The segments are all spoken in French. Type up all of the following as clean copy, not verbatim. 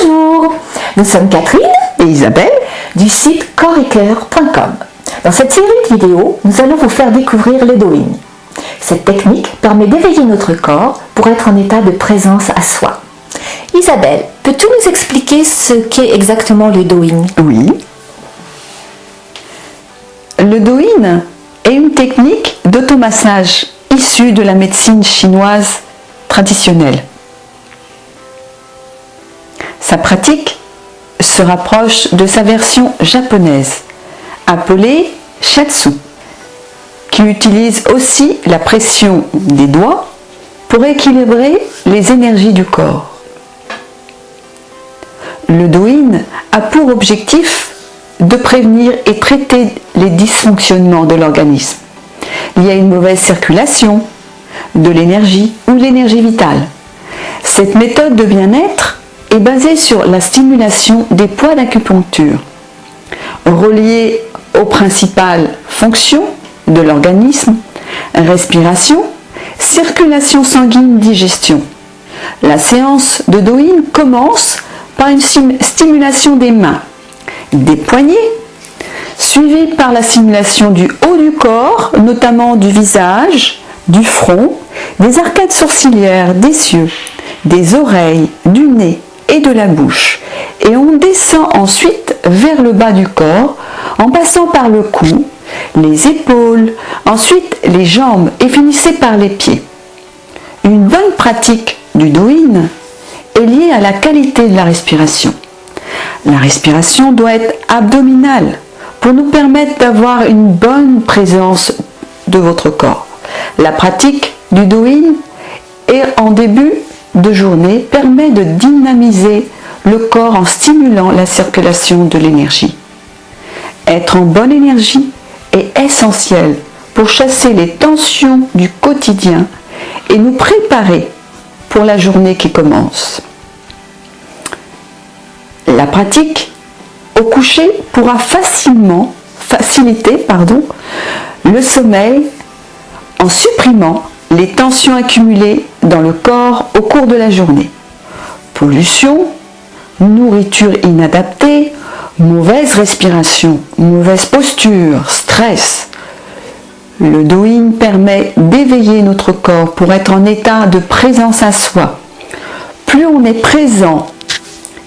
Bonjour, nous sommes Catherine et Isabelle du site corps-et-cœur.com. Dans cette série de vidéos, nous allons vous faire découvrir le Doing. Cette technique permet d'éveiller notre corps pour être en état de présence à soi. Isabelle, peux-tu nous expliquer ce qu'est exactement le Doing? Oui. Le Douyin est une technique d'automassage issue de la médecine chinoise traditionnelle. Sa pratique se rapproche de sa version japonaise, appelée Shiatsu, qui utilise aussi la pression des doigts pour équilibrer les énergies du corps. Le Douyin a pour objectif de prévenir et traiter les dysfonctionnements de l'organisme. Il y a une mauvaise circulation de l'énergie ou l'énergie vitale. Cette méthode de bien-être est basée sur la stimulation des points d'acupuncture, reliés aux principales fonctions de l'organisme: respiration, circulation sanguine, digestion. La séance de Douyin commence par une stimulation des mains, des poignets, suivie par la stimulation du haut du corps, notamment du visage, du front, des arcades sourcilières, des yeux, des oreilles, du nez et de la bouche. Et on descend ensuite vers le bas du corps en passant par le cou, les épaules, ensuite les jambes et finissez par les pieds. Une bonne pratique du Douyin est liée à la qualité de la respiration. La respiration doit être abdominale pour nous permettre d'avoir une bonne présence de votre corps. La pratique du Douyin et en début de journée permet de dynamiser le corps en stimulant la circulation de l'énergie. Être en bonne énergie est essentiel pour chasser les tensions du quotidien et nous préparer pour la journée qui commence. La pratique au coucher pourra faciliter le sommeil en supprimant les tensions accumulées dans le corps au cours de la journée. Pollution, nourriture inadaptée, mauvaise respiration, mauvaise posture, stress. Le Douyin permet d'éveiller notre corps pour être en état de présence à soi. Plus on est présent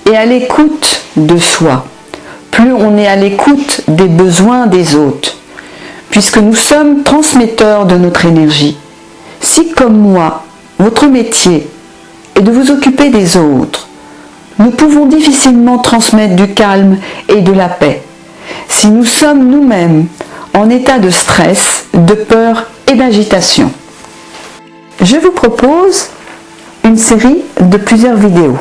et à l'écoute de soi, plus on est à l'écoute des besoins des autres, puisque nous sommes transmetteurs de notre énergie. Si, comme moi, votre métier est de vous occuper des autres, nous pouvons difficilement transmettre du calme et de la paix. Si nous sommes nous-mêmes en état de stress, de peur et d'agitation. Je vous propose une série de plusieurs vidéos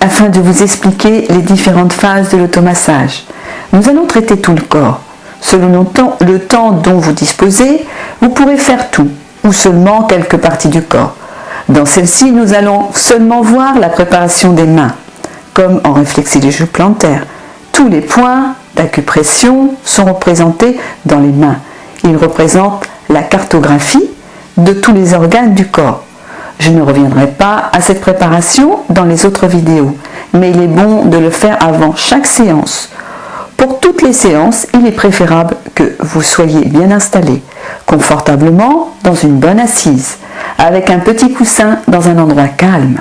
afin de vous expliquer les différentes phases de l'automassage. Nous allons traiter tout le corps. Selon le temps dont vous disposez, vous pourrez faire tout ou seulement quelques parties du corps. Dans celle-ci, nous allons seulement voir la préparation des mains, comme en réflexie des joues plantaires. Tous les points d'acupression sont représentés dans les mains. Ils représentent la cartographie de tous les organes du corps. Je ne reviendrai pas à cette préparation dans les autres vidéos, mais il est bon de le faire avant chaque séance. Pour toutes les séances, il est préférable que vous soyez bien installé, confortablement dans une bonne assise, avec un petit coussin dans un endroit calme.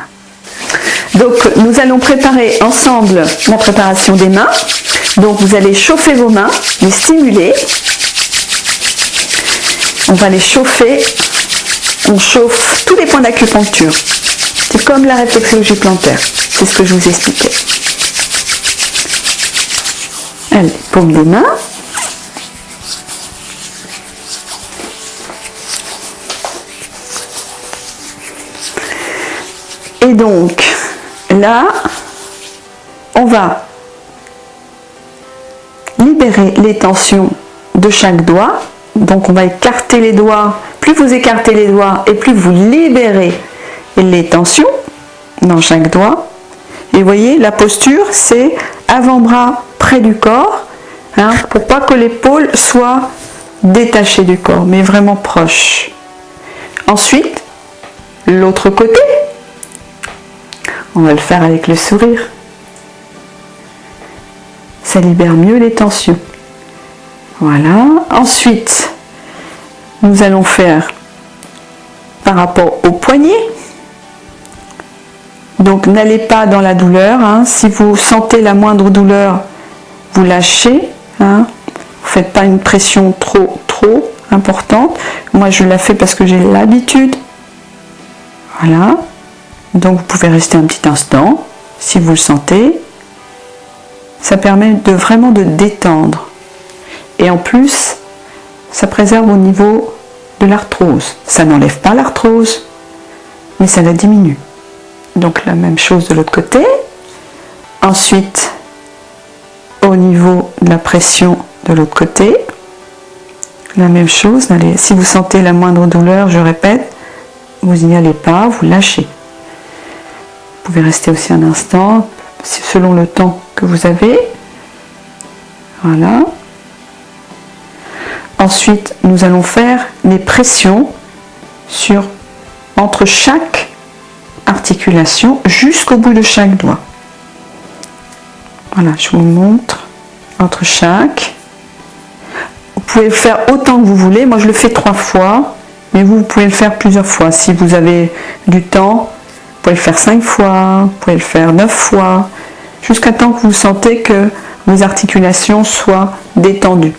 Donc nous allons préparer ensemble la préparation des mains. Donc vous allez chauffer vos mains, les stimuler. On va les chauffer. On chauffe tous les points d'acupuncture. C'est comme la réflexologie plantaire. C'est ce que je vous expliquais. Allez, paume des mains. Et donc, là, on va libérer les tensions de chaque doigt. Donc, on va écarter les doigts. Plus vous écartez les doigts et plus vous libérez les tensions dans chaque doigt. Et vous voyez, la posture, c'est avant-bras près du corps, pour pas que l'épaule soit détachée du corps, mais vraiment proche. Ensuite, l'autre côté, on va le faire avec le sourire. ça libère mieux les tensions. Voilà. Ensuite, nous allons faire par rapport au poignet. Donc n'allez pas dans la douleur. Hein. Si vous sentez la moindre douleur, vous lâchez. Hein. Vous ne faites pas une pression trop importante. Moi je la fais parce que j'ai l'habitude. Voilà. Donc vous pouvez rester un petit instant si vous le sentez. Ça permet vraiment de détendre. Et en plus, ça préserve au niveau de l'arthrose. Ça n'enlève pas l'arthrose, mais ça la diminue. Donc la même chose de l'autre côté. Ensuite, au niveau de la pression de l'autre côté, la même chose. Si vous sentez la moindre douleur, je répète, vous n'y allez pas, vous lâchez. Vous pouvez rester aussi un instant, selon le temps que vous avez. Voilà. Ensuite, nous allons faire des pressions entre chaque articulation jusqu'au bout de chaque doigt. Voilà, je vous montre entre chaque. Vous pouvez le faire autant que vous voulez. Moi, je le fais 3 fois, mais vous pouvez le faire plusieurs fois. Si vous avez du temps, vous pouvez le faire 5 fois, vous pouvez le faire 9 fois, jusqu'à temps que vous sentez que vos articulations soient détendues.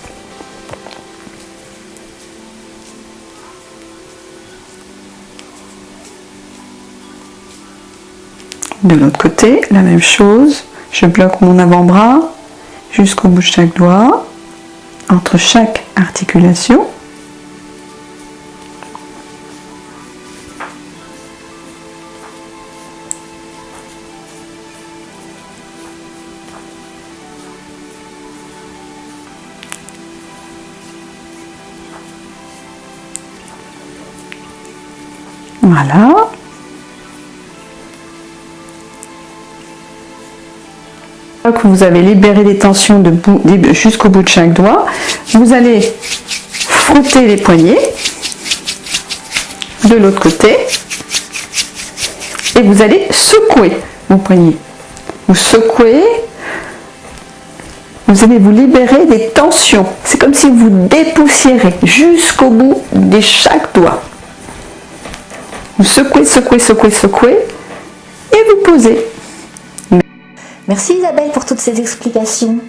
De l'autre côté, la même chose. Je bloque mon avant-bras jusqu'au bout de chaque doigt, entre chaque articulation. Voilà. Que vous avez libéré les tensions jusqu'au bout de chaque doigt, vous allez frotter les poignets de l'autre côté et vous allez secouer vos poignets. Vous secouez, vous allez vous libérer des tensions. C'est comme si vous dépoussiérez jusqu'au bout de chaque doigt. Vous secouez, secouez, secouez, secouez et vous posez. Merci Isabelle pour toutes ces explications.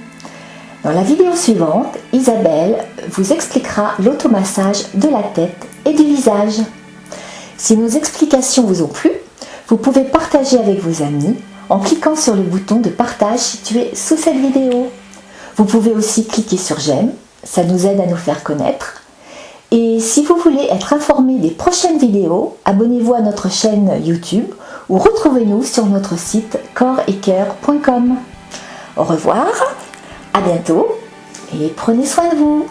Dans la vidéo suivante, Isabelle vous expliquera l'automassage de la tête et du visage. Si nos explications vous ont plu, vous pouvez partager avec vos amis en cliquant sur le bouton de partage situé sous cette vidéo. Vous pouvez aussi cliquer sur j'aime, ça nous aide à nous faire connaître. Et si vous voulez être informé des prochaines vidéos, abonnez-vous à notre chaîne YouTube ou retrouvez-nous sur notre site corps-et-coeur.com. Au revoir, à bientôt et prenez soin de vous.